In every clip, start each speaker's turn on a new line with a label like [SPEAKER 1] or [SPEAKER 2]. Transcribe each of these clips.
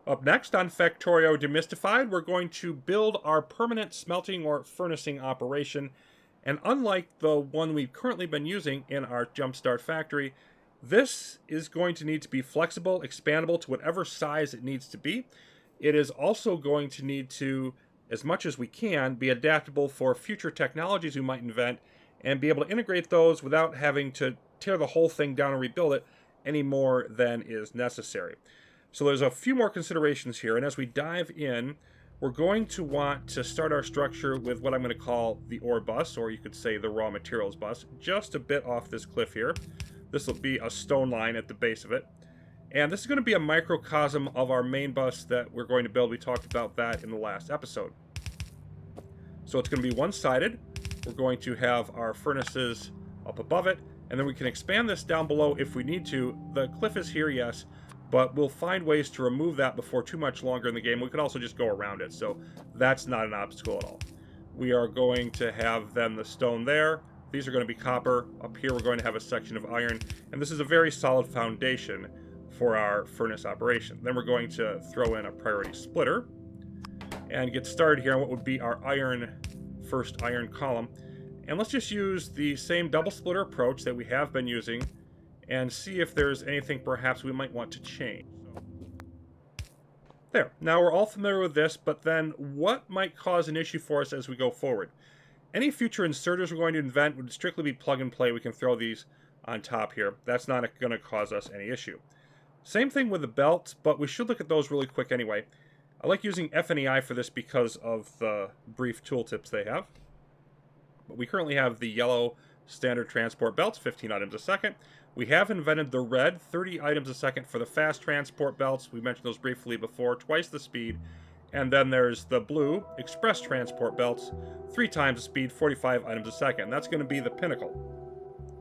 [SPEAKER 1] Up next on Factorio Demystified, we're going to build our permanent smelting or furnacing operation. And unlike the one we've currently been using in our Jumpstart factory, this is going to need to be flexible, expandable to whatever size it needs to be. It is also going to need to, as much as we can, be adaptable for future technologies we might invent and be able to integrate those without having to tear the whole thing down and rebuild it any more than is necessary. So there's a few more considerations here, and as we dive in, we're going to want to start our structure with what I'm going to call the ore bus, or you could say the raw materials bus, just a bit off this cliff here. This will be a stone line at the base of it. And this is going to be a microcosm of our main bus that we're going to build. We talked about that in the last episode. So it's going to be one-sided. We're going to have our furnaces up above it, and then we can expand this down below if we need to. The cliff is here, yes, but we'll find ways to remove that before too much longer in the game. We could also just go around it, so that's not an obstacle at all. We are going to have then the stone there. These are going to be copper. Up here we're going to have a section of iron, and this is a very solid foundation for our furnace operation. Then we're going to throw in a priority splitter and get started here on what would be our first iron column. And let's just use the same double splitter approach that we have been using and see if there's anything perhaps we might want to change. There. Now we're all familiar with this, but then what might cause an issue for us as we go forward? Any future inserters we're going to invent would strictly be plug and play. We can throw these on top here. That's not going to cause us any issue. Same thing with the belts, but we should look at those really quick anyway. I like using FNEI for this because of the brief tooltips they have. But we currently have the yellow standard transport belts, 15 items a second. We have invented the red, 30 items a second for the fast transport belts. We mentioned those briefly before, twice the speed. And then there's the blue express transport belts, 3 times the speed, 45 items a second. That's going to be the pinnacle.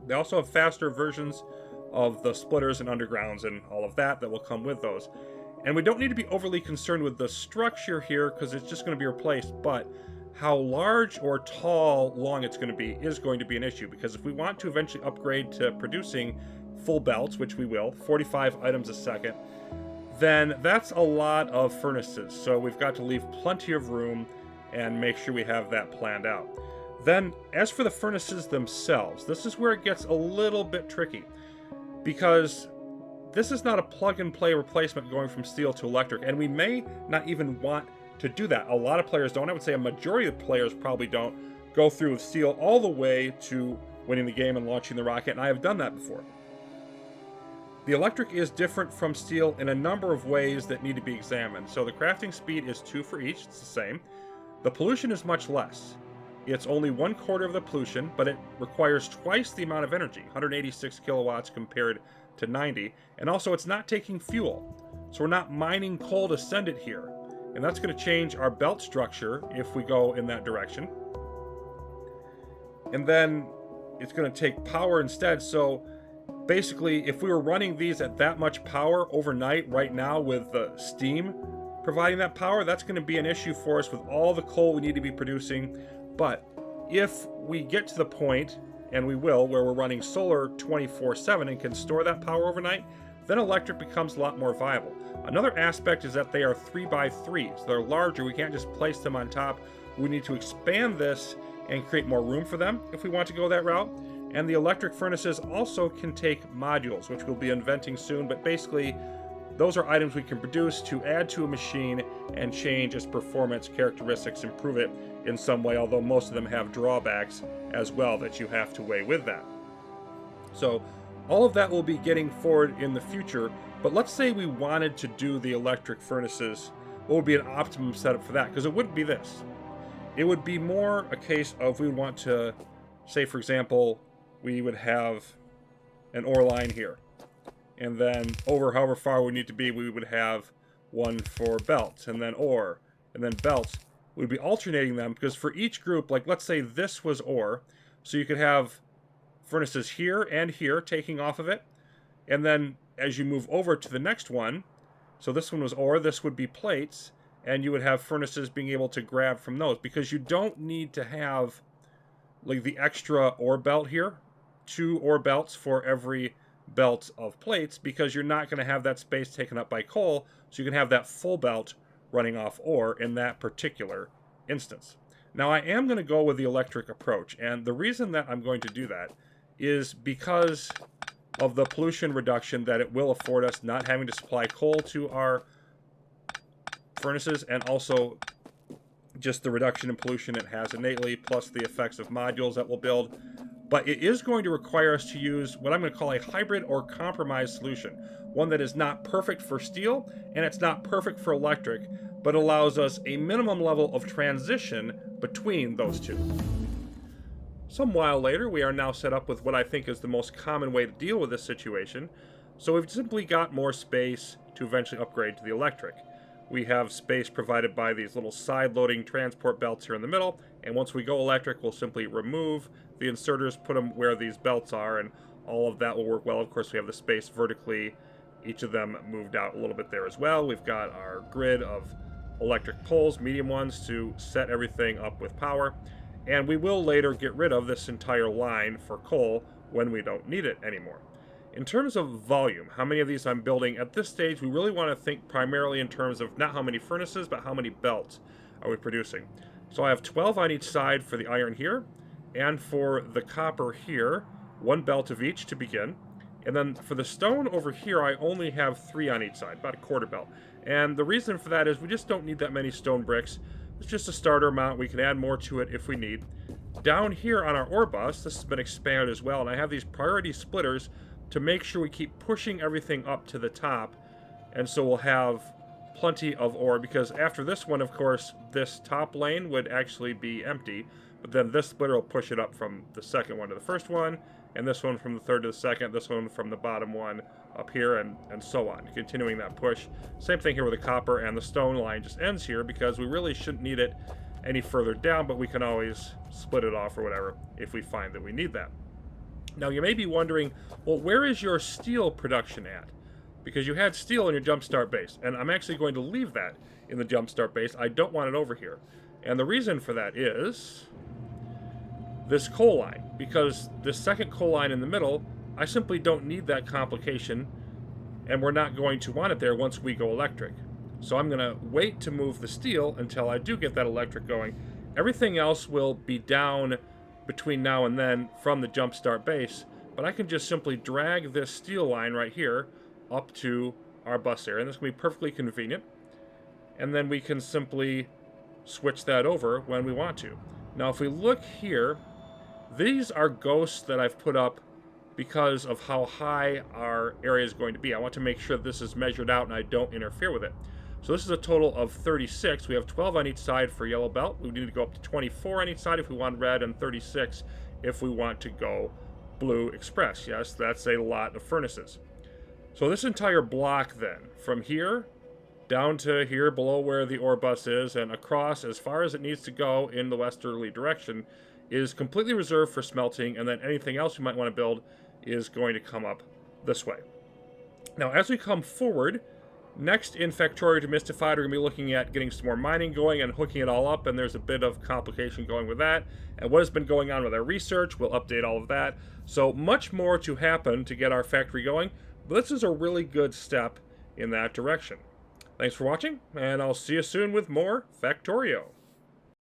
[SPEAKER 1] They also have faster versions of the splitters and undergrounds and all of that will come with those. And we don't need to be overly concerned with the structure here because it's just going to be replaced, but how large or tall, long it's going to be is going to be an issue, because if we want to eventually upgrade to producing full belts, which we will, 45 items a second, then that's a lot of furnaces. So we've got to leave plenty of room and make sure we have that planned out. Then, as for the furnaces themselves, this is where it gets a little bit tricky, because this is not a plug-and-play replacement going from steel to electric, and we may not even want to do that. A lot of players don't. I would say a majority of players probably don't go through with steel all the way to winning the game and launching the rocket, and I have done that before. The electric is different from steel in a number of ways that need to be examined. So the crafting speed is 2 for each, it's the same. The pollution is much less. It's only 1/4 of the pollution, but it requires twice the amount of energy, 186 kilowatts compared to 90, and also it's not taking fuel. So we're not mining coal to send it here. And that's going to change our belt structure if we go in that direction. And then it's going to take power instead. So basically, if we were running these at that much power overnight right now with the steam providing that power, that's going to be an issue for us with all the coal we need to be producing. But if we get to the point, and we will, where we're running solar 24/7 and can store that power overnight, then electric becomes a lot more viable. Another aspect is that they are 3x3, so they're larger. We can't just place them on top. We need to expand this and create more room for them if we want to go that route. And the electric furnaces also can take modules, which we'll be inventing soon, but basically those are items we can produce to add to a machine and change its performance characteristics, improve it in some way, although most of them have drawbacks as well that you have to weigh with that. So all of that will be getting forward in the future, but let's say we wanted to do the electric furnaces. What would be an optimum setup for that? Because it wouldn't be this. It would be more a case of we would want to, say for example, we would have an ore line here. And then over however far we need to be, we would have one for belts, and then ore, and then belts. We'd be alternating them, because for each group, like let's say this was ore, so you could have furnaces here and here taking off of it, and then as you move over to the next one, so this one was ore, this would be plates, and you would have furnaces being able to grab from those, because you don't need to have like the extra ore belt here, 2 ore belts for every belt of plates because you're not going to have that space taken up by coal, so you can have that full belt running off ore in that particular instance. Now I am going to go with the electric approach, and the reason that I'm going to do that is because of the pollution reduction that it will afford us, not having to supply coal to our furnaces, and also just the reduction in pollution it has innately, plus the effects of modules that we'll build. But it is going to require us to use what I'm going to call a hybrid or compromise solution. One that is not perfect for steel, and it's not perfect for electric, but allows us a minimum level of transition between those two. Some while later, we are now set up with what I think is the most common way to deal with this situation. So we've simply got more space to eventually upgrade to the electric. We have space provided by these little side-loading transport belts here in the middle, and once we go electric, we'll simply remove the inserters, put them where these belts are, and all of that will work well. Of course, we have the space vertically, each of them moved out a little bit there as well. We've got our grid of electric poles, medium ones, to set everything up with power. And we will later get rid of this entire line for coal when we don't need it anymore. In terms of volume, how many of these I'm building, at this stage we really want to think primarily in terms of not how many furnaces, but how many belts are we producing. So I have 12 on each side for the iron here, and for the copper here, 1 belt of each to begin. And then for the stone over here, I only have 3 on each side, about a quarter belt. And the reason for that is we just don't need that many stone bricks. It's just a starter amount. We can add more to it if we need. Down here on our ore bus, this has been expanded as well, and I have these priority splitters to make sure we keep pushing everything up to the top, and so we'll have plenty of ore, because after this one, of course, this top lane would actually be empty, but then this splitter will push it up from the second one to the first one, and this one from the third to the second, this one from the bottom one up here, and so on, continuing that push. Same thing here with the copper, and the stone line just ends here because we really shouldn't need it any further down, but we can always split it off or whatever if we find that we need that. Now you may be wondering, well, where is your steel production at? Because you had steel in your jumpstart base, and I'm actually going to leave that in the jumpstart base. I don't want it over here. And the reason for that is this coal line, because this second coal line in the middle, I simply don't need that complication, and we're not going to want it there once we go electric. So I'm going to wait to move the steel until I do get that electric going. Everything else will be down between now and then from the jumpstart base, but I can just simply drag this steel line right here up to our bus area, and this can be perfectly convenient. And then we can simply switch that over when we want to. Now if we look here, these are ghosts that I've put up because of how high our area is going to be. I want to make sure this is measured out and I don't interfere with it. So this is a total of 36. We have 12 on each side for yellow belt. We need to go up to 24 on each side if we want red, and 36 if we want to go blue express. Yes, that's a lot of furnaces. So this entire block then, from here down to here below where the ore bus is and across as far as it needs to go in the westerly direction, is completely reserved for smelting, and then anything else you might want to build is going to come up this way. Now as we come forward, next in Factorio Demystified, we're going to be looking at getting some more mining going and hooking it all up, and there's a bit of complication going with that. And what has been going on with our research, we'll update all of that. So much more to happen to get our factory going, but this is a really good step in that direction. Thanks for watching, and I'll see you soon with more Factorio.